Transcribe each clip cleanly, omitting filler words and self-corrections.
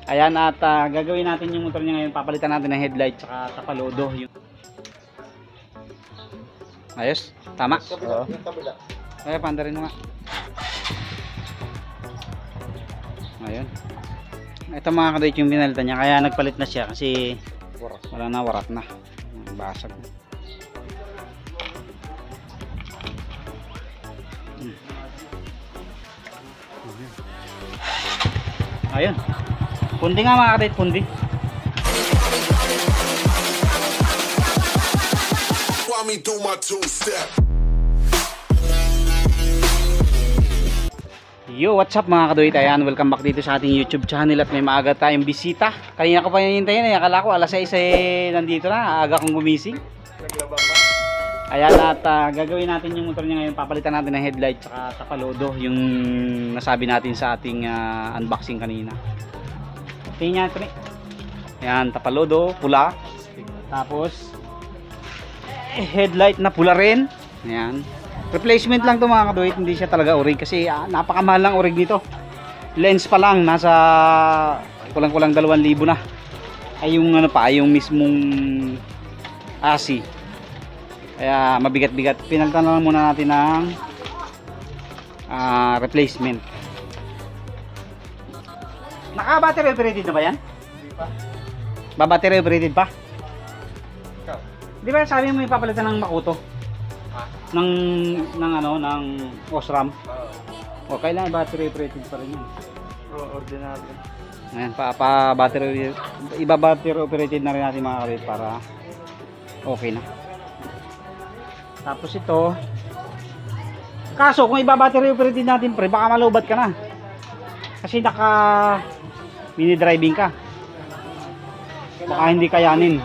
Ayan at gagawin natin yung motor niya ngayon. Papalitan natin ng headlight tsaka tapalodo. Ayos? Tama? Oo. Ay, panda rin mo nga. Ayun. Ito mga kadate yung binalitan niya. Kaya nagpalit na siya kasi wala na, warak na. Basag na. Ayun. Pundi nga mga kadate, pundi. Yo, what's up mga kadate? Ayan, welcome back dito sa ating YouTube channel at may maaga tayong bisita. Kanina ko pa hihintayin eh. Akala ko alas 6 eh nandito na. Aga kong gumising. Ayan at gagawin natin yung motor niya ngayon. Papalitan natin ng headlight tsaka tapalodo. Yung nasabi natin sa ating unboxing kanina. Tingnan nyo ito eh. Ayan, tapalodo, pula. Tapos headlight na pula rin. Ayan. Replacement lang to mga kaduit, hindi siya talaga orig kasi napakamahal lang orig nito. Lens pa lang nasa kulang-kulang 2,000 na. Ay yung ano pa, yung mismong ASI. Kaya mabigat-bigat. Pinalitan na lang muna natin ng replacement. Naka-battery operated na ba yan? Hindi pa. Ba-battery operated pa? Ikaw? Di ba sabi mo ipapalitan ng Makuto? ng Osram. O kailangan battery operated pa rin yan. Ordinary. Ayan, battery battery operated na rin natin mga kabit para okay na. Tapos ito, kaso kung battery operated natin pre, baka malubat ka na. Kasi naka mini driving ka. Baka hindi kayanin.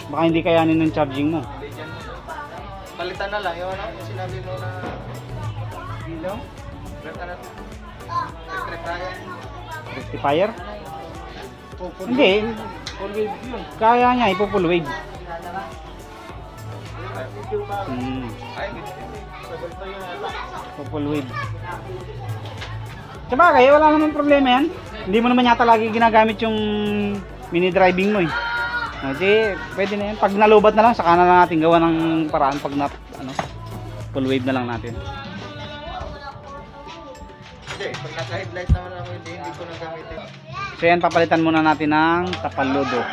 Baka hindi kayanin ng charging mo. Palitan na lang yung ano, yung sinabi mo na ilaw. Palitan natin. Rectifier? Hindi. Full wave yun. Kaya niya, ipo-full wave. Ay, sabay pa yun ata. Full wave. Sabagay, wala namang problema yan. Hindi mo naman yata lagi ginagamit yung mini driving mo eh. Hindi, pwede na yan. Pag nalubat na lang, saka na lang natin gawa ng paraan pag full wave na lang natin. Hindi, pag naka-headlight naman ako, hindi ko na gamitin. So yan, papalitan muna natin ng tapalodo.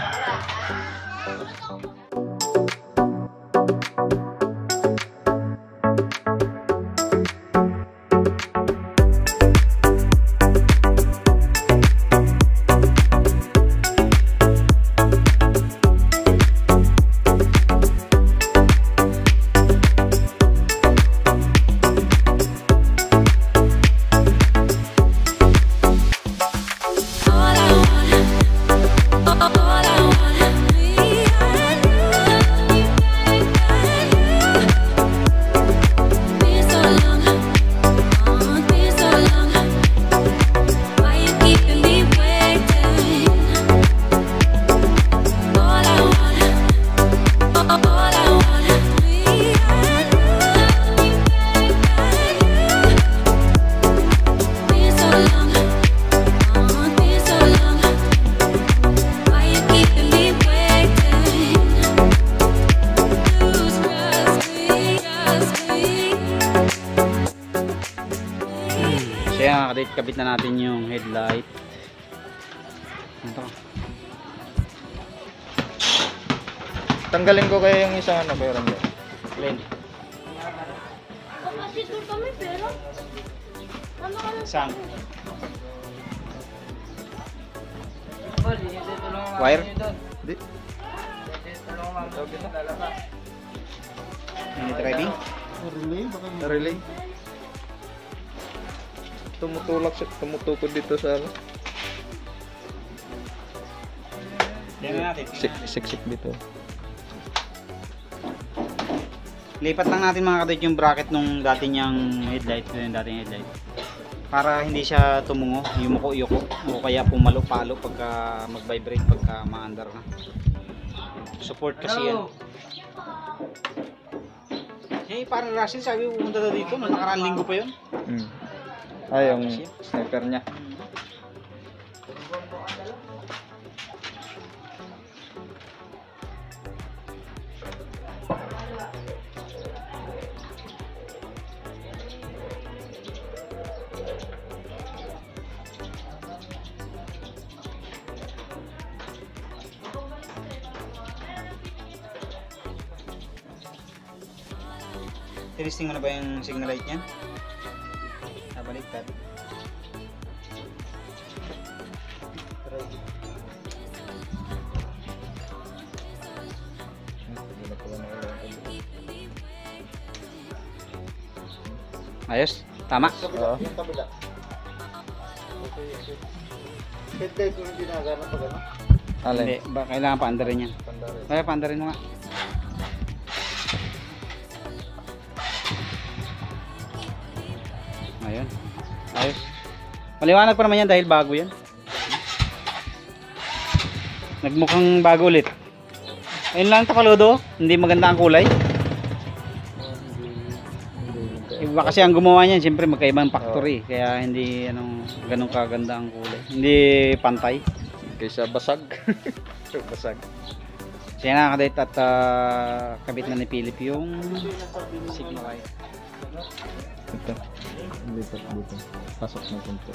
Kabit na natin yung headlight. Ito. Tanggalin ko kaya yung isang ano, pero hindi. Len. Kapasitor kami pero ano ka na? Isang. Wire? Hindi. Mini driving? Relay. Tumutukod dito sa ano. Yan na natin. Siksik dito. Lipat lang natin mga kadit yung bracket nung dati niyang headlight, yung dating headlight. Para hindi siya tumungo, yumuko-yuko o kaya pumalo-palo pagka mag-vibrate pagka maandar na. Support kasi yan. Eh, parang Russell sabi pupunta daw dito no, nakaraang linggo pa yun. Ay, yung sniper niya. Tinisting mo na ba yung signal light niyan? Baliktad. Ayos? Tama? Kabila, yung kabila. Okay. Headlight mo yung ginagana pag ano? Hindi. Kailangan paandarin yan. Pandari. Kaya paandarin mo nga. Ayun. Ayos. Maliwanag pa naman yan dahil bago yan. Nagmukhang bago ulit. Ayun lang tapaludo. Hindi maganda ang kulay. Iba kasi ang gumawa niyan, siyempre magkaibang factory. Kaya hindi ganun kaganda ang kulay. Hindi pantay. Kaysa basag. Basag. So yan nakakadate at kabit na ni Philip yung signal light. Ito. Lipat dito. Pasok na konti.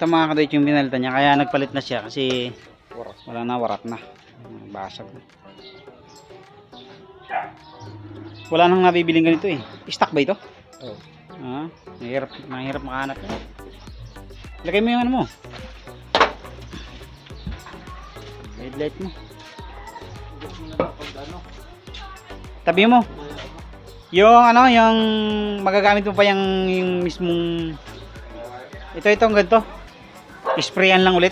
Ito mga kadate yung binalita niya, kaya nagpalit na siya kasi wala na, warat na, basag na. Wala nang nabibiling ganito eh. Stock ba ito? Oo. Mahirap makahanap yan. Lagay mo yung ano mo, headlight mo, tabi mo yung yung magagamit mo pa yung mismong itong ganito. Sprayan lang ulit.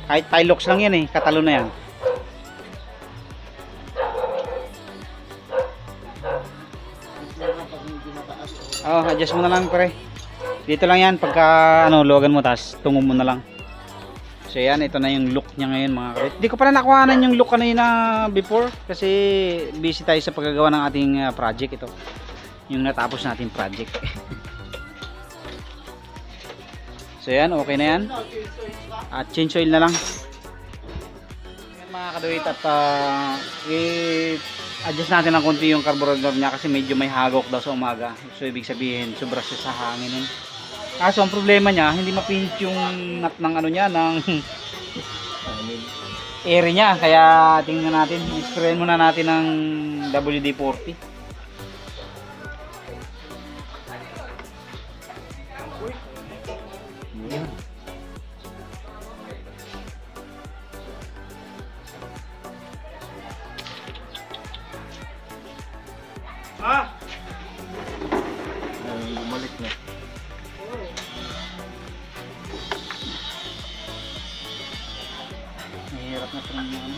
Kahit Tilox lang yan eh, katalo na yan. Adjust mo na lang pre. Dito lang yan pagka luwagan mo, tas tungo mo na lang. So yan, ito na yung look niya ngayon mga kabit. Hindi ko pala nakuhanan yung look kanina before kasi busy tayo sa paggagawa ng ating project. Ito yung natapos natin project. So yan, okay na yan. At change oil na lang. Yan mga kaduit, at i-adjust natin ng konti yung carburetor niya kasi medyo may hagok daw sa umaga. So ibig sabihin, sobra siya sa hangin. Kaso ang problema niya, hindi mapinit yung nut ng niya, ng air niya. Kaya tingnan natin, i-sprayin muna natin ng WD-40. Bumalik na. Mahirap na ito ng yun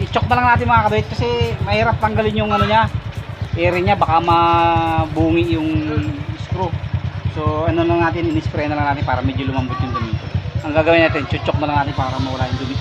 i-chock na lang natin mga kaduit kasi mahirap tanggalin yung niya, air niya, baka mabungi yung screw. So lang natin, in-spray na lang natin para medyo lumambot yung dumi. Ang gagawin natin, chuchok na lang natin para mawala yung dumi.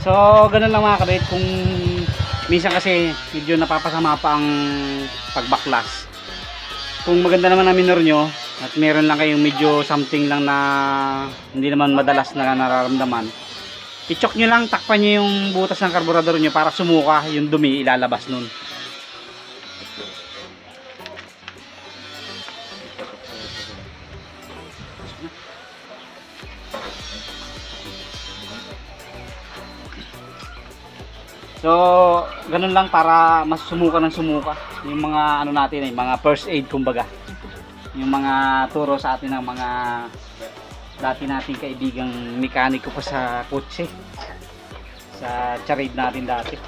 So ganun lang mga kabait, kung minsan kasi medyo napapasama pa ang pagbaklas. Kung maganda naman ang minor nyo at meron lang kayong medyo something lang na hindi naman madalas na nararamdaman, I-choke nyo lang, takpan nyo yung butas ng karburador nyo para sumuka yung dumi, ilalabas nun. So, ganun lang para mas sumuka ng sumuka yung mga ano natin, mga first aid kumbaga. Yung mga turo sa atin ng mga dati nating kaibigang mekaniko pa sa kotse. Sa charade natin dati.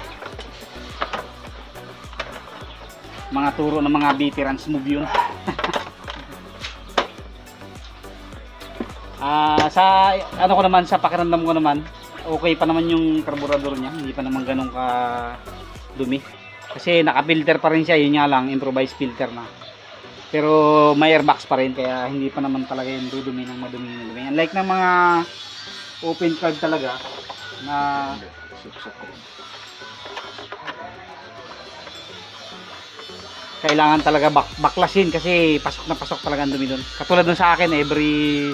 Mga turo ng mga veterans move yun. Sa ano ko naman, sa pakiramdam ko naman, okay pa naman yung karburador niya, hindi pa naman ganun ka dumi. Kasi naka-filter pa rin siya, yun nga lang, improvised filter na. Pero may airbox pa rin, kaya hindi pa naman talaga yung dudumi ng madumi. Unlike ng mga open carb talaga, na kailangan talaga baklasin kasi pasok na pasok talaga ang dumi doon. Katulad dun sa akin, every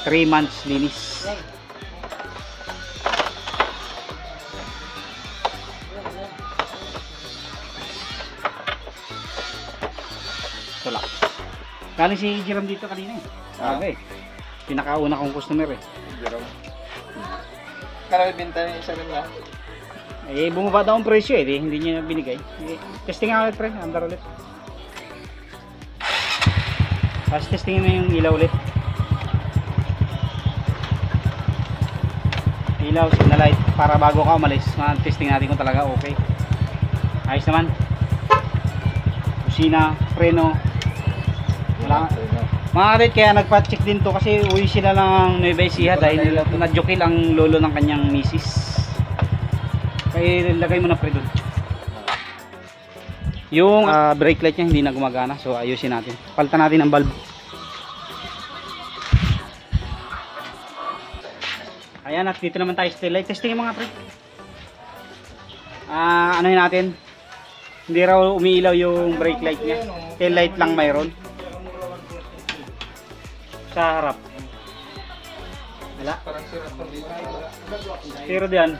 3 months linis. Wala. Galing si Jerome dito kanina eh. Sabi, pinakauna kong customer eh. Jerome. Kaya binta niya isa rin lang. Eh, bumaba daw ang presyo eh. Hindi niya binigay. Eh, testing nga ulit pre, andar ulit. Tapos testingin mo yung ilaw ulit. Ilaw, signal light. Para bago ka umalis, testing natin kung talaga okay. Ayos naman. Kusina, preno. Wala. Mga kapatid, kaya nagpa-check din to kasi uwi sila lang Nueva Ecija dahil na-jokil ang lolo ng kanyang misis. Kaya lagay mo na pre doon. Yung brake light niya hindi na gumagana, so ayusin natin. Palitan natin ang bulb. Ayan, at dito naman tayo sa tail light. Testing yung mga pre. Ano yun natin? Hindi raw umiilaw yung brake light niya. Tail light lang mayroon. Sa harap. Wala. Pero diyan.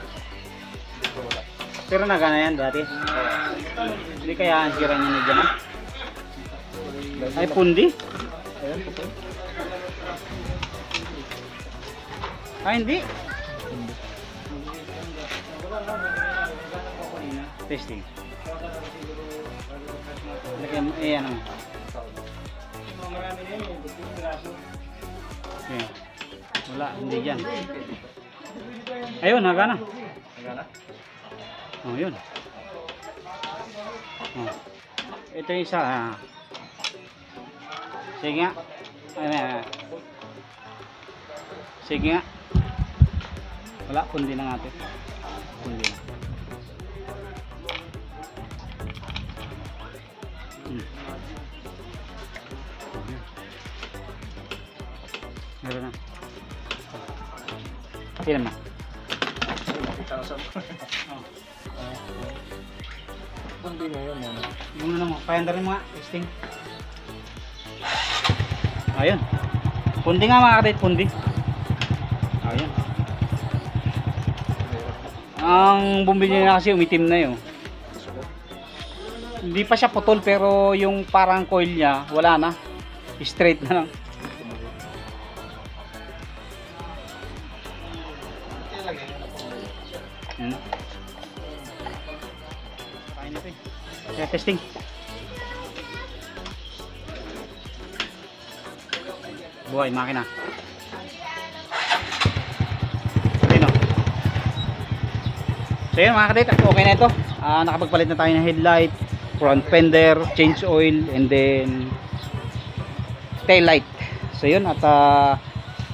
Pero nagana yan dati. Hindi kaya ang sira niya na dyan. Ay pundi. Ay hindi. Testing. Lagyan mo, ano. Okay. Wala, hindi dyan. Ayun, nagana. Oh, yun. Oh. Ito yung isa. Sige nga. Sige nga. Wala, pundi na natin. Pundi na. Meron na. Tignan mo. Pundi na yun. Yung ano mo, paanda rin mga testing. Ayun. Pundi nga mga kapatid, pundi. Ayun. Ang bumili niya kasi umitim na yun. Hindi pa siya putol pero yung parang coil niya, wala na. Straight na lang. Kaya testing. Buhay makina. Ayun o. So yun mga kadit, okay na ito. Nakapagpalit na tayo ng headlight, front fender, change oil, and then tail light. So yun, at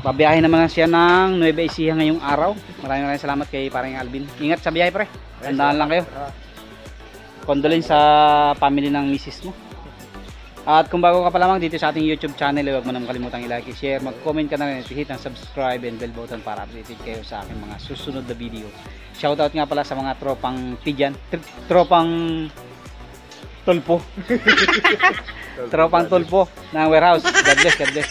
babiyahin naman siya ng Nueva Ecija ngayong araw. Maraming salamat kay parang Alvin. Ingat sa biyahe pre. Tandaan lang kayo. Condolence sa family ng misis mo. At kung bago ka pa lamang dito sa ating YouTube channel, huwag mo naman kalimutang i-like, i-share, mag-comment ka na rin, hit ang subscribe and bell button para updated kayo sa aking mga susunod na video. Shoutout nga pala sa mga tropang pidyan, tropang tulpo. Tropang tulpo ng warehouse. God bless, God bless.